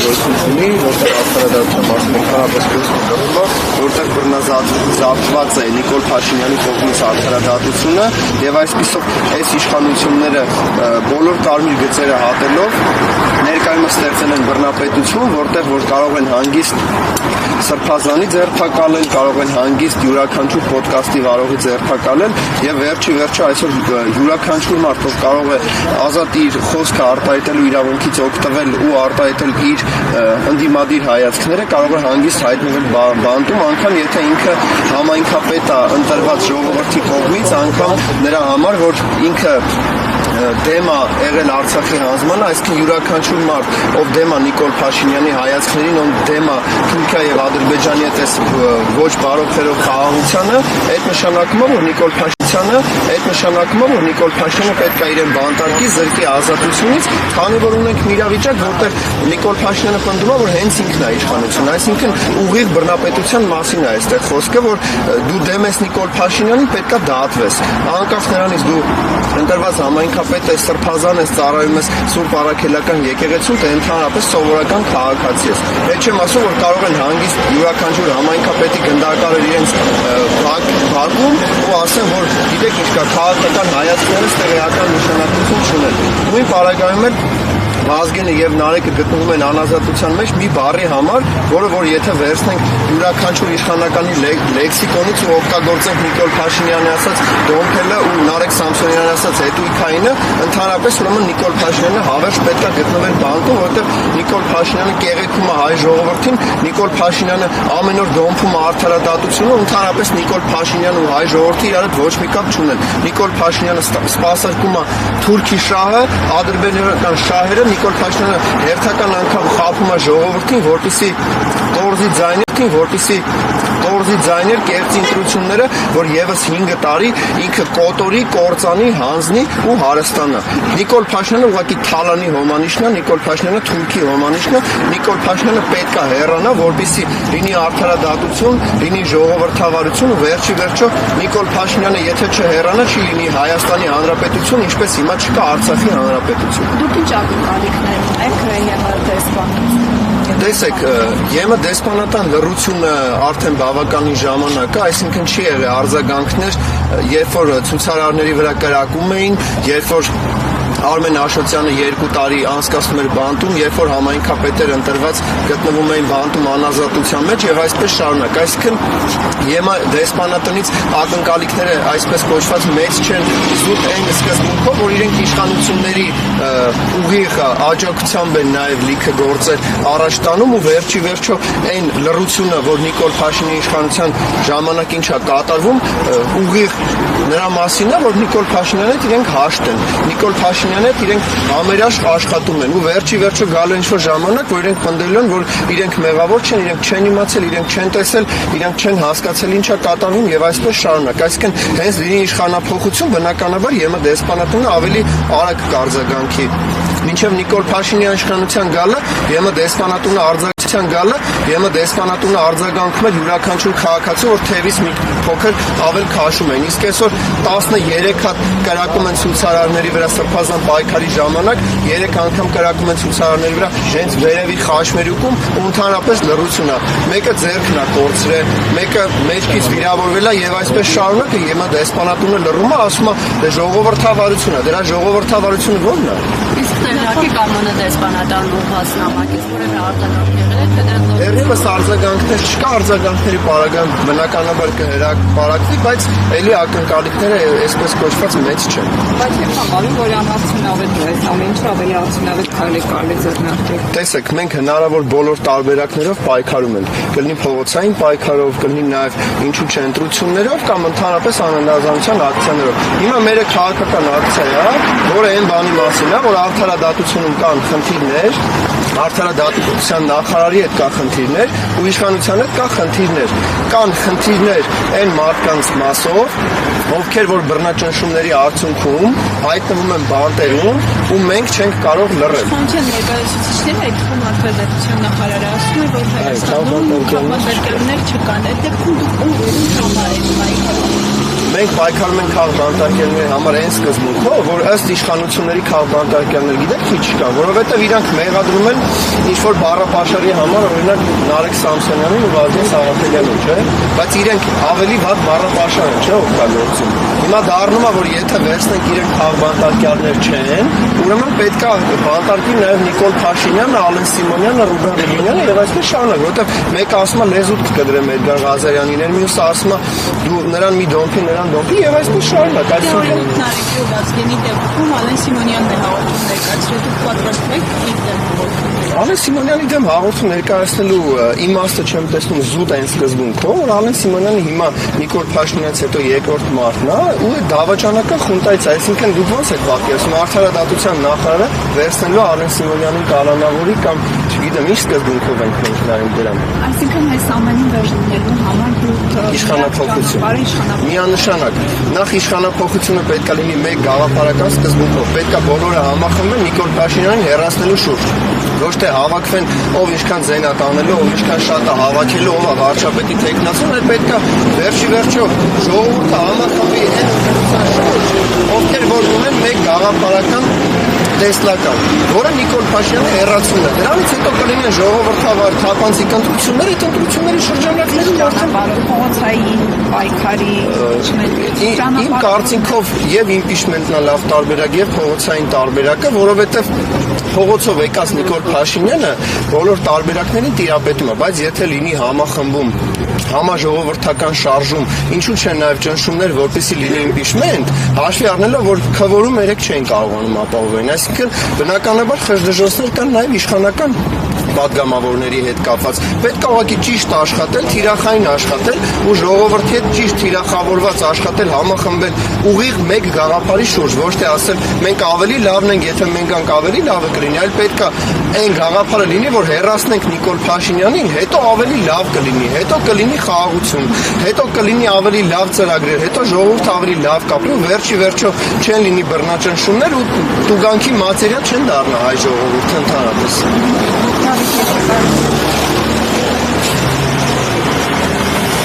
գոյություն ունի, որտեղ արդարադատության մասին ընդհանրապես խոսքը, որտեղ բռնազավթված է Նիկոլ Փաշինյանի կողմից արդարադատությունը եւ այսպիսով այս իշխանությունները բոլոր կարմիր գծերը հատելով ներկայումս ստեղծել են բռնապետություն, որտեղ որ կարող են հանգիստ սրբազանի ձերբակալել, կարող են հանգիստ յուրաքանչյուր ոդկասթի վարողի ձերբակալել եւ վերջի վերջո այսօր յուրաքանչյուր մարդ ով կարող է ազատ իր խոսքը արտահայտելու իրավունքից օգտվել ու արտահայտել իր ընդդիմադիր հայացքները կարող է հանգիստ հայտնվել բանտում, անգամ եթե ինքը համայնքապետ է ընտրված ժողովրդի կողմից, անգամ նրա համար, որ ինքը դեմ է եղել Արցախի հանձնմանը, այսինքն յուրաքանչյուր մարդ, ով դեմ է Նիկոլ Փաշինյանի հայացքներին, ով դեմ է Թուրքիայի եւ Ադրբեջանի հետ ոչ բարոյթերով խաղաղությանը, այդ նշանակում է, որ Նիկոլ Փաշինյանը պետք է իրեն բանտարկի, զրկի ազատությունից, քանի որ ունենք մի իրավիճակ, որտեղ Նիկոլ Փաշինյանը պնդում է, որ հենց ինքն է իշխանությունը, այսինքն ուղիղ բռնապետության մասին է այստեղ խոսքը, որ դու դեմ ես Նիկոլ Փաշինյանին, պետք է դատվես, անկախ նրանից դու ընտրված համայնքապետ ես, սրբազան ես, ծառայում ես Սուրբ Առաքելական եկեղեցու, թե ընդհանրապես սովորական քաղաքացի ես։ Հետ չեմ ասում, որ կարող են հանգիստ յուրաքանչյուր համայնքապետի գնդակարը իրենց բակում ու ասեն, որ գիտեք ինչ կա, քաղաքական հայացքները տեղեկական նշանակություն չունեն։ Նույն պարագայում էլ Վազգենը եւ Նարեկը գտնվում են անազատության մեջ մի բառի համար, որը որ եթե վերցնենք յուրաքանչյուր իշխանականի լեքսիկոնից ու օգտագործենք Նիկոլ Փաշինյանի ասած դոմփելը ու Նարեկ Սամսոնյանի ասած հետույքայինը, ընդհանրապես ուրեմն Նիկոլ Փաշինյանը հավերժ պետք է գտնվեր բանկում, որտեղ Նիկոլ Փաշինյանը կեղեքում է հայ ժողովրդին, Նիկոլ Փաշինյանը ամեն օր դոմփում է արդարադատությունը, ընդհանրապես Նիկոլ Փաշինյանը ու հայ ժողովրդի իրար հետ ոչ մի կապ չունեն։ Նիկոլ Փաշինյանը սպասարկում է Թուրքի շահը, ադրբեջանական շահերը, Նիկոլ Փաշինյանը հերթական անգամ խաբում է ժողովրդին, որպեսզի տորզի ձայներ կեղծի ընտրությունները, որ եւս 5 տարի ինքը կոտորի, կործանի, հանձնի ու հարստանա։ Նիկոլ Փաշինյանը ուղղակի թալանի հոմանիշն է, Նիկոլ Փաշինյանը Թուրքի հոմանիշն է, Նիկոլ Փաշինյանը պետք է հեռանա, որպեսզի լինի արդարադատություն, լինի ժողովրդավարություն ու վերջի վերջո Նիկոլ Փաշինյանը եթե չհեռանա, չի լինի Հայաստանի Հանրապետություն, ինչպես հիմա չկա Արցախի Հանրապետություն։ Դուք ինչ ակնկալիքներ ունեք ԵՄ դեսպանից։ Տեսեք, ԵՄ դեսպանատան լռությունը արդեն բավականին ժամանակ է, այսինքն չի եղել արձագանքներ, երբ որ ցուցարարների վրա կրակում էին, երբ որ Արմեն Աշոտյանը 2 տարի անցկացնում էր բանտում, երբ որ համայնքապետեր ընտրված գտնվում էին բանտում անազատության մեջ եւ այսպես շարունակ։ Այսինքն ԵՄ դեսպանատնից ակնկալիքները այսպես կոչված մեծ չեն, զուտ այն սկզբունքով, որ իրենք իշխանությունների ուղիղ աջակցությամբ են նաեւ լիքը գործեր առաջ տանում ու վերջի վերջո այն լռությունը, որ Նիկոլ Փաշինյանի իշխանության ժամանակ ինչա կատարվում, ուղիղ նրա մասին է, որ Նիկոլ Փաշինյանը հետ իրենք հաշտ են։ Նիկոլ Փաշինյանը հետ իրենք համերաշխ աշխատում են ու վերջի վերջո գալու է ինչ-որ ժամանակ, որ իրենք պնդելու են, որ իրենք մեղավոր չեն, իրենք չեն իմացել, իրենք չեն տեսել, իրենք չեն հասկացել ինչա կատարվում եւ այսպես շարունակ։ Այսինքն հենց լինի իշխանափոխություն, բնականաբար ԵՄ դեսպանատունը ավելի արագ կարձագանքի։ Մինչև Նիկոլ Փաշինյանի իշխանության գալը, ԵՄ դեսպանատունը արձագանքում էր յուրաքանչյուր քաղաքացի, որ թևից մի փոքր ավել քաշում են։ Իսկ այսօր 13 հատ կրակում են ցուցարարների վրա սրբազան պայքարի ժամանակ, 3 անգամ կրակում են ցուցարարների վրա հենց վերևի խաշմերուկում ու ընդհանրապես լռություն է։ Մեկը ձեռքն է կորցրել, մեկը մեջքից վիրավորվել է եւ այսպես շարունակ է ԵՄ դեսպանատունը լռում է, ասում է դե ժողովրդավարություն է, դրա ժողովրդավարությունը ո՞րն է։ Իսկ ներկայ ԿՄՆ դեսպանատան ուղղված նամակից որևէ արտահայտում եղել է, թե դրանով Երևս արձագանքներ չկա, արձագանքների պարագան բնականաբար կհրապարակվի, բայց էլի ակնկալիքները այսպես կոչված մեծ չեն։ Բայց եք համարում, որ անարդյունավետ է, ամեն ինչ ավելի արդյունավետ կարելի ձեռնարկել։ Տեսեք, մենք հնարավոր բոլոր տարբերակներով պայքարում ենք։ Կլինի փողոցային պայքարով, կլինի նաև ինչու՞ չէ ընտրություններով կամ ընդհանրապես անհնազանդության ակցիաներով։ Հիմա մեր քաղաքական ակցիա է, որը այն բանի մասին է, որ արդարադատությունում կան խնդիրներ, արդարադատության նախարարի հետ կա խնդիրներ ու իշխանության հետ կա խնդիրներ։ Կան խնդիրներ այն մարդկանց մասով, ովքեր որ բռնաճնշումների արդյունքում հայտնվում են բանտերում ու մենք չենք կարող լռել։ Իշխանության ներկայացուցիչները այդքան արդարադատության նախարարը ասում է, որ Հայաստանում կազմակերպություններ չկան, այդ դեպքում դուք ում համար եք պայքարում։ մենք պայքարում ենք քաղաքբանտարկյալների համար այն սկզբունքով, որ ըստ իշխանությունների քաղաքբանտարկյալներ գիտեք քիչ կան, որովհետև իրանք մեղադրում են ինչ-որ բառապաշարի համար, օրինակ Նարեկ Սամսոնյանին ու Վազգեն Սաղաթելյանին, չէ՞, բայց իրենք ավելի վատ բառապաշար են, չէ՞, օգտագործում։ Հիմա դառնում է, որ եթե վերցնենք իրենք քաղաքբանտարկյալներ չեն, ուրեմն պետք է բանտարկի նաև Նիկոլ Փաշինյանը, Ալեն Սիմոնյանը, Ռուբեն Ռուբինյանը եւ այսպես շարունակ, որովհետև մեկը ասում է լեզուտ կգրեմ Էդգար Ղազարյանին, մյուսը ասում է դու նրան մի դոմփի, նրան դոմփի եւ այսպես շարունակ։ Այսինքն Նարեկի ու Վազգենի դեպքում Ալեն Սիմոնյանն է հաղորդում ներկայացրել, դուք պատրաստվում եք իր դեմ հաղորդում։ Ալեն Սիմոնյանի դեմ հաղորդում ներկայացնելու իմաստը չեմ տեսնում զուտ այն սկզբունքով, որ Ալեն Սիմոնյանը հիմա Նիկոլ Փաշինյանից հետո երկրորդ մարդն է ու դավաճանական խունտայից, այսինքն դուք ոնց եք պատկերացնում արդարադատության նախարարը վերցնելու Ալեն Սիմոնյանին կալանավորի կամ չգիտեմ ինչ սկզբունքով ենք մենք նայում դրան։ Այսինքն այս ամենին վերջնելու համար դուք իշխանափոխություն միանշանակ նախ իշխանափոխությունը պետք է լինի մեկ գաղափարական սկզբունքով, պետք է բոլորը համախմբեն Նիկոլ Փաշինյանին հեռացնելու շուրջ, ոչ թե հավաքվեն ով ինչքան ձենա տանելու, ով ինչքան շատ է հավաքելու, ով է վարչապետի թեկնածուն, այլ պետք է վերջի վերջո ժողովուրդը համախմբի այն ուղղության շուրջ, ովքեր որ ունեն մեկ գաղափարական տեսլական, որը Նիկոլ Փաշինյանը հեռացնում է։ Դրանից հետո կլինեն ժողովրդավար թափանցիկ ընտրություններ, այդ ընտրությունների շրջանակներում արդեն փողոցային պայքարի իմ կարծիքով եւ իմպիչմենտն է լավ տարբերակ եւ փողոցային տարբերակը, որովհետեւ փողոցով եկած Նիկոլ Փաշինյանը բոլոր տարբերակներին տիրապետում է, բայց եթե լինի համախմբում համաժողովրդական շարժում, ինչու չեն նաև ճնշումներ, որպեսզի լինի իմպիչմենտ, հաշվի առնելով, որ քվորում 3 չեն կարողանում ապահովել, այսինքն բնականաբար խժդժոցներ կան նաև իշխանական պատգամավորների հետ կապված։ Պետք է ուղղակի ճիշտ աշխատել, թիրախային աշխատել ու ժողովրդի հետ ճիշտ թիրախավորված աշխատել, համախմբել ուղիղ մեկ գաղափարի շուրջ, ոչ թե ասել մենք ավելի լավն ենք, եթե մենք անք ավելի լավը կլինի, այլ պետք է այն գաղափարը լինի, որ հեռացնենք Նիկոլ Փաշինյանին, հետո ավելի լավ կլինի, հետո կլինի խաղաղություն, հետո կլինի ավելի լավ ծրագրեր, հետո ժողովուրդը ավելի լավ կապրի ու վերջի վերջո չեն լինի բռնաճնշումներ ու տուգանքի մատերիալ չեն դառնա հայ ժողովուրդը ընդհանրապես։